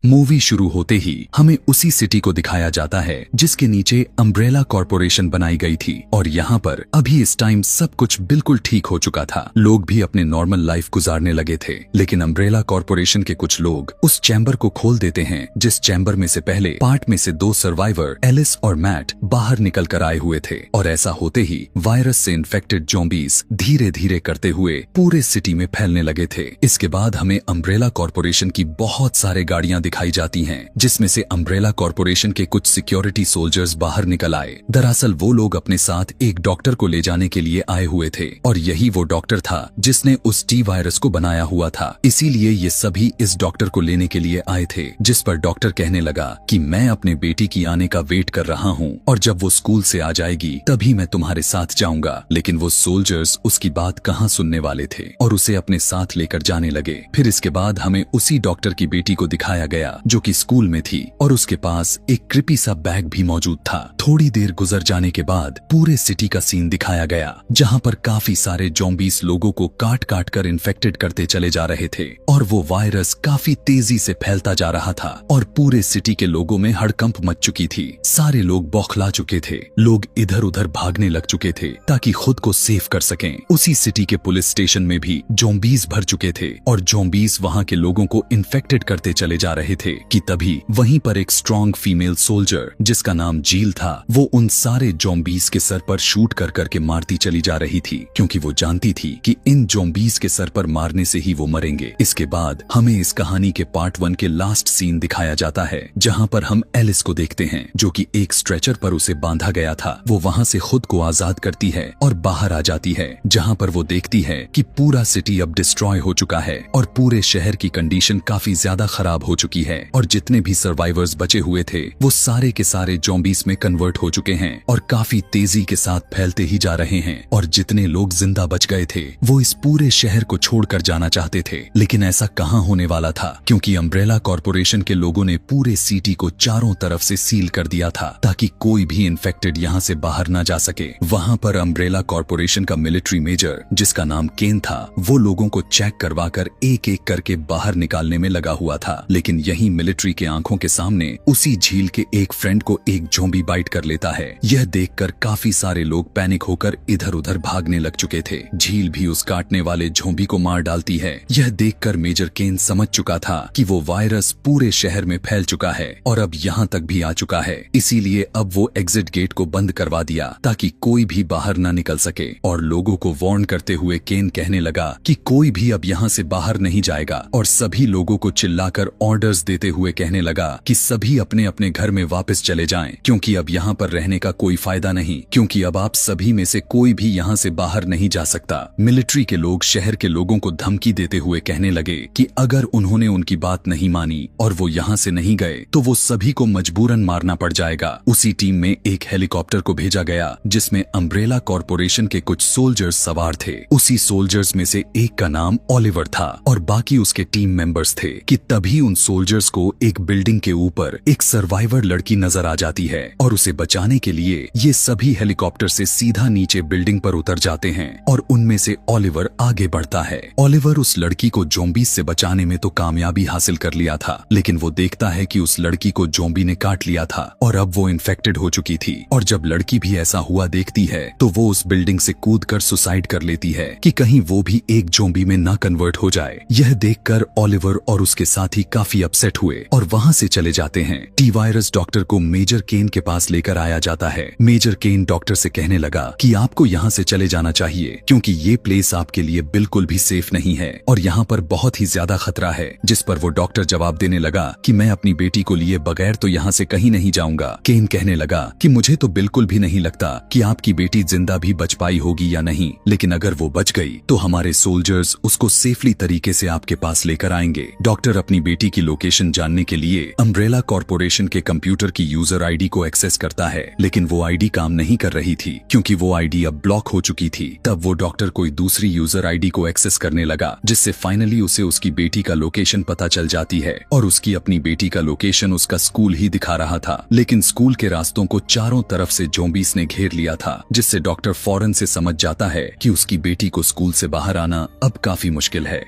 Movie शुरू होते ही हमें उसी सिटी को दिखाया जाता है जिसके नीचे अम्ब्रेला कॉर्पोरेशन बनाई गई थी और यहाँ पर अभी इस टाइम सब कुछ बिल्कुल ठीक हो चुका था। लोग भी अपने नॉर्मल लाइफ गुजारने लगे थे, लेकिन अम्ब्रेला कॉर्पोरेशन के कुछ लोग उस चैम्बर को खोल देते हैं जिस चैम्बर में से पहले पार्ट में से 2 सर्वाइवर एलिस और मैट बाहर निकल कर आए हुए थे। और ऐसा होते ही वायरस से इन्फेक्टेड ज़ॉम्बीज धीरे धीरे करते हुए पूरे सिटी में फैलने लगे थे। इसके बाद हमें अम्ब्रेला कॉर्पोरेशन की बहुत सारे गाड़ियां दिखाई जाती हैं, जिसमें से अम्ब्रेला कॉर्पोरेशन के कुछ सिक्योरिटी सोल्जर्स बाहर निकल आए। दरअसल वो लोग अपने साथ एक डॉक्टर को ले जाने के लिए आए हुए थे और यही वो डॉक्टर था जिसने उस टी वायरस को बनाया हुआ था। इसीलिए ये सभी इस डॉक्टर को लेने के लिए आए थे, जिस पर डॉक्टर कहने लगा कि मैं अपने बेटी की आने का वेट कर रहा हूँ और जब वो स्कूल से आ जाएगी तभी मैं तुम्हारे साथ जाऊंगा। लेकिन वो सोल्जर्स उसकी बात कहाँ सुनने वाले थे और उसे अपने साथ लेकर जाने लगे। फिर इसके बाद हमें उसी डॉक्टर की बेटी को दिखाया गया जो कि स्कूल में थी और उसके पास एक क्रिपी सा बैग भी मौजूद था। थोड़ी देर गुजर जाने के बाद पूरे सिटी का सीन दिखाया गया, जहां पर काफी सारे ज़ॉम्बीज लोगों को काट काट कर इन्फेक्टेड करते चले जा रहे थे और वो वायरस काफी तेजी से फैलता जा रहा था और पूरे सिटी के लोगों में हड़कंप मच चुकी थी। सारे लोग बौखला चुके थे, लोग इधर उधर भागने लग चुके थे ताकि खुद को सेफ कर सकें। उसी सिटी के पुलिस स्टेशन में भी ज़ॉम्बीज भर चुके थे और ज़ॉम्बीज वहां के लोगों को इन्फेक्टेड करते चले जा रहे थे कि तभी वहीं पर एक स्ट्रॉन्ग फीमेल सोल्जर जिसका नाम जील था, वो उन सारे ज़ॉम्बीज के सर पर शूट कर करके मारती चली जा रही थी, क्योंकि वो जानती थी कि इन ज़ॉम्बीज के सर पर मारने से ही वो मरेंगे। इसके बाद हमें इस कहानी के पार्ट 1 के लास्ट सीन दिखाया जाता है, जहां पर हम एलिस को देखते हैं जो कि एक स्ट्रेचर पर उसे बांधा गया था। वो वहां से खुद को आजाद करती है और बाहर आ जाती है, जहां पर वो देखती है कि पूरा सिटी अब डिस्ट्रॉय हो चुका है और पूरे शहर की कंडीशन काफी ज्यादा खराब हो चुकी है और जितने भी सर्वाइवर्स बचे हुए थे वो सारे के सारे ज़ॉम्बीज में कन्वर्ट हो चुके हैं और काफी तेजी के साथ फैलते ही जा रहे हैं। और जितने लोग जिंदा बच गए थे वो इस पूरे शहर को छोड़कर जाना चाहते थे, लेकिन ऐसा कहां होने वाला था, क्योंकि अम्ब्रेला कॉर्पोरेशन के लोगों ने पूरे सिटी को चारों तरफ से सील कर दिया था ताकि कोई भी इन्फेक्टेड यहां से बाहर ना जा सके। वहां पर अम्ब्रेला कॉर्पोरेशन का मिलिट्री मेजर जिसका नाम केन था, वो लोगों को चेक करवा कर एक एक करके बाहर निकालने में लगा हुआ था। लेकिन यही मिलिट्री के आंखों के सामने उसी झील के एक फ्रेंड को एक ज़ॉम्बी बाइट कर लेता है। यह देखकर काफी सारे लोग पैनिक होकर इधर उधर भागने लग चुके थे। झील भी उस काटने वाले ज़ॉम्बी को मार डालती है। यह देखकर मेजर केन समझ चुका था कि वो वायरस पूरे शहर में फैल चुका है और अब यहाँ तक भी आ चुका है। इसीलिए अब वो एग्जिट गेट को बंद करवा दिया ताकि कोई भी बाहर न निकल सके और लोगों को वार्न करते हुए केन कहने लगा कि कोई भी अब यहाँ से बाहर नहीं जाएगा और सभी लोगों को चिल्लाकर ऑर्डर्स देते हुए कहने लगा कि सभी अपने अपने घर में वापस चले जाएं, क्योंकि अब यहाँ पर रहने का कोई फायदा नहीं, क्योंकि अब आप सभी में से कोई भी यहाँ से बाहर नहीं जा सकता। मिलिट्री के लोग शहर के लोगों को धमकी देते हुए कहने लगे कि अगर उन्होंने उनकी बात नहीं मानी और वो यहाँ से नहीं गए तो वो सभी को मजबूरन मारना पड़ जाएगा। उसी टीम में एक हेलीकॉप्टर को भेजा गया जिसमें अम्ब्रेला कॉर्पोरेशन के कुछ सोल्जर्स सवार थे। उसी सोल्जर्स में से एक का नाम ओलिवर था और बाकी उसके टीम मेंबर्स थे कि तभी उन सोल्जर्स को एक बिल्डिंग के ऊपर एक सर्वाइवर लड़की नजर आ जाती है और उसे बचाने के लिए ये सभी हेलीकॉप्टर से सीधा नीचे बिल्डिंग पर उतर जाते हैं और उनमें से ओलिवर आगे बढ़ता है। ओलिवर उस लड़की को ज़ॉम्बीज से बचाने में तो कामयाबी हासिल कर लिया था, लेकिन वो देखता है कि उस लड़की को ज़ॉम्बी ने काट लिया था और अब वो इन्फेक्टेड हो चुकी थी। और जब लड़की भी ऐसा हुआ देखती है तो वो उस बिल्डिंग से कूदकर सुसाइड कर लेती है कि कहीं वो भी एक ज़ॉम्बी में ना कन्वर्ट हो जाए। यह देखकर ओलिवर और उसके साथी काफी अपसेट हुए और वहां से चले जाते हैं। टी वायरस डॉक्टर को मेजर केन के पास लेकर आया जाता है। मेजर केन डॉक्टर से कहने लगा कि आपको यहाँ से चले जाना चाहिए, क्योंकि ये प्लेस आपके लिए बिल्कुल भी सेफ नहीं है और यहाँ पर बहुत ही ज्यादा खतरा है। जिस पर वो डॉक्टर जवाब देने लगा कि मैं अपनी बेटी को लिए बगैर तो यहाँ से कहीं नहीं जाऊंगा। केन कहने लगा कि मुझे तो बिल्कुल भी नहीं लगता कि आपकी बेटी जिंदा भी बच पाई होगी या नहीं, लेकिन अगर वो बच गई तो हमारे सोल्जर्स उसको सेफली तरीके से आपके पास लेकर आएंगे। डॉक्टर अपनी बेटी की लोकेशन लोकेशन जानने के लिए अम्ब्रेला कॉर्पोरेशन के कंप्यूटर की यूजर आईडी को एक्सेस करता है, लेकिन वो आईडी काम नहीं कर रही थी क्योंकि वो आईडी अब ब्लॉक हो चुकी थी। तब वो डॉक्टर कोई दूसरी यूजर आईडी को एक्सेस करने लगा, जिससे फाइनली उसे उसकी बेटी का लोकेशन पता चल जाती है और उसकी अपनी बेटी का लोकेशन उसका स्कूल ही दिखा रहा था। लेकिन स्कूल के रास्तों को चारों तरफ से ज़ॉम्बीज़ ने घेर लिया था, जिससे डॉक्टर फौरन से समझ जाता है कि उसकी बेटी को स्कूल से बाहर आना अब काफी मुश्किल है।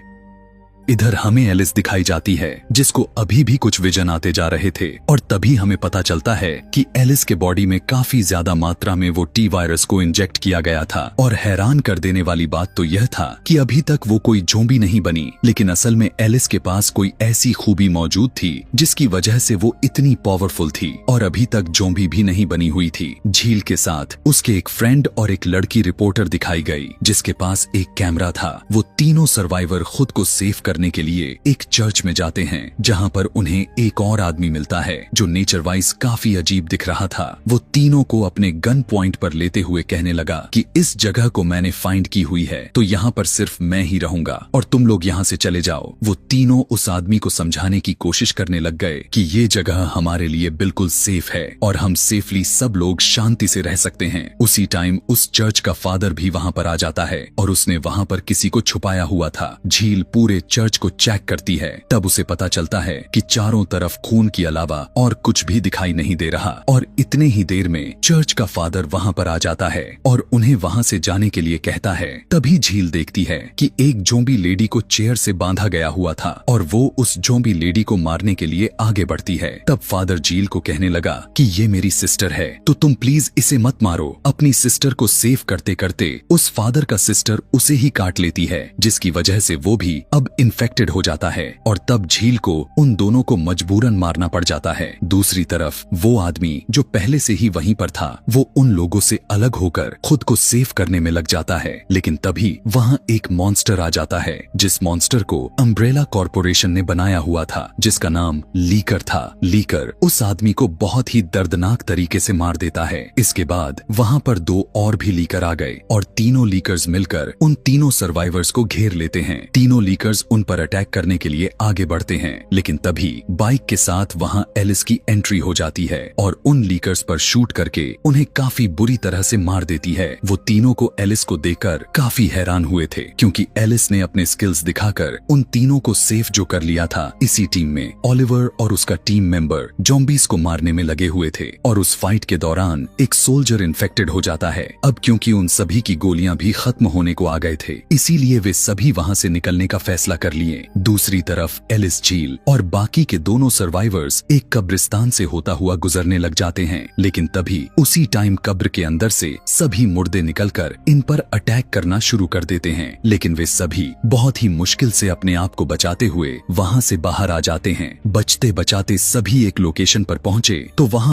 इधर हमें एलिस दिखाई जाती है, जिसको अभी भी कुछ विजन आते जा रहे थे और तभी हमें पता चलता है कि एलिस के बॉडी में काफी ज्यादा मात्रा में वो टी वायरस को इंजेक्ट किया गया था। और हैरान कर देने वाली बात तो यह था कि अभी तक वो कोई ज़ॉम्बी नहीं बनी, लेकिन असल में एलिस के पास कोई ऐसी खूबी मौजूद थी जिसकी वजह से वो इतनी पावरफुल थी और अभी तक ज़ॉम्बी भी नहीं बनी हुई थी। झील के साथ उसके एक फ्रेंड और एक लड़की रिपोर्टर दिखाई गई, जिसके पास एक कैमरा था। वो तीनों सर्वाइवर खुद को सेफ करने के लिए एक चर्च में जाते हैं, जहां पर उन्हें एक और आदमी मिलता है जो नेचर वाइज काफी अजीब दिख रहा था। वो तीनों को अपने गन पॉइंट पर लेते हुए कहने लगा कि इस जगह को मैंने फाइंड की हुई है, तो यहाँ पर सिर्फ मैं ही रहूंगा और तुम लोग यहाँ से चले जाओ। वो तीनों उस आदमी को समझाने की कोशिश करने लग गए कि ये जगह हमारे लिए बिल्कुल सेफ है और हम सेफली सब लोग शांति से रह सकते हैं। उसी टाइम उस चर्च का फादर भी वहाँ पर आ जाता है और उसने वहाँ पर किसी को छुपाया हुआ था। झील पूरे चर्च को चेक करती है, तब उसे पता चलता है कि चारों तरफ खून के अलावा और कुछ भी दिखाई नहीं दे रहा। और इतने ही देर में चर्च का फादर वहाँ पर आ जाता है और उन्हें वहाँ से जाने के लिए कहता है। तभी झील देखती है कि एक ज़ॉम्बी लेडी को चेयर से बांधा गया हुआ था और वो उस ज़ॉम्बी लेडी को मारने के लिए आगे बढ़ती है। तब फादर झील को कहने लगा कि ये मेरी सिस्टर है, तो तुम प्लीज इसे मत मारो। अपनी सिस्टर को सेव करते करते उस फादर का सिस्टर उसे ही काट लेती है, जिसकी वजह से वो भी अब इन्फेक्टेड हो जाता है और तब झील को उन दोनों को मजबूरन मारना पड़ जाता है। दूसरी तरफ वो आदमी जो पहले से ही वहीं पर था, वो उन लोगों से अलग होकर खुद को सेव करने में लग जाता है। लेकिन तभी वहाँ एक मॉन्स्टर आ जाता है, जिस मॉन्स्टर को अम्ब्रेला कॉर्पोरेशन ने बनाया हुआ था, जिसका नाम लीकर था। लीकर उस आदमी को बहुत ही दर्दनाक तरीके से मार देता है। इसके बाद वहाँ पर दो और भी लीकर आ गए और तीनों लीकर्स मिलकर उन तीनों सर्वाइवर्स को घेर लेते हैं। तीनों लीकर्स उन पर अटैक करने के लिए आगे बढ़ते हैं, लेकिन तभी बाइक के साथ वहां एलिस की एंट्री हो जाती है और उन लीकर्स पर शूट करके उन्हें काफी बुरी तरह से मार देती है। वो तीनों को एलिस को देखकर काफी हैरान हुए थे, क्योंकि एलिस ने अपने स्किल्स दिखाकर उन तीनों को सेफ जो कर लिया था। इसी टीम में ओलिवर और उसका टीम मेंबर ज़ॉम्बीज़ को मारने में लगे हुए थे और उस फाइट के दौरान एक सोल्जर इन्फेक्टेड हो जाता है। अब क्योंकि उन सभी की गोलियां भी खत्म होने को आ गए थे, इसीलिए वे सभी वहां से निकलने का फैसला कर लिए। दूसरी तरफ एलिस झील और बाकी के दोनों सर्वाइवर्स एक कब्रिस्तान से होता हुआ गुजरने लग जाते हैं, लेकिन तभी उसी टाइम कब्र के अंदर से सभी मुर्दे निकलकर इन पर अटैक करना शुरू कर देते हैं। लेकिन वे सभी बहुत ही मुश्किल से अपने आप को बचाते हुए वहां से बाहर आ जाते हैं। बचते बचाते सभी एक लोकेशन पर पहुंचे तो वहां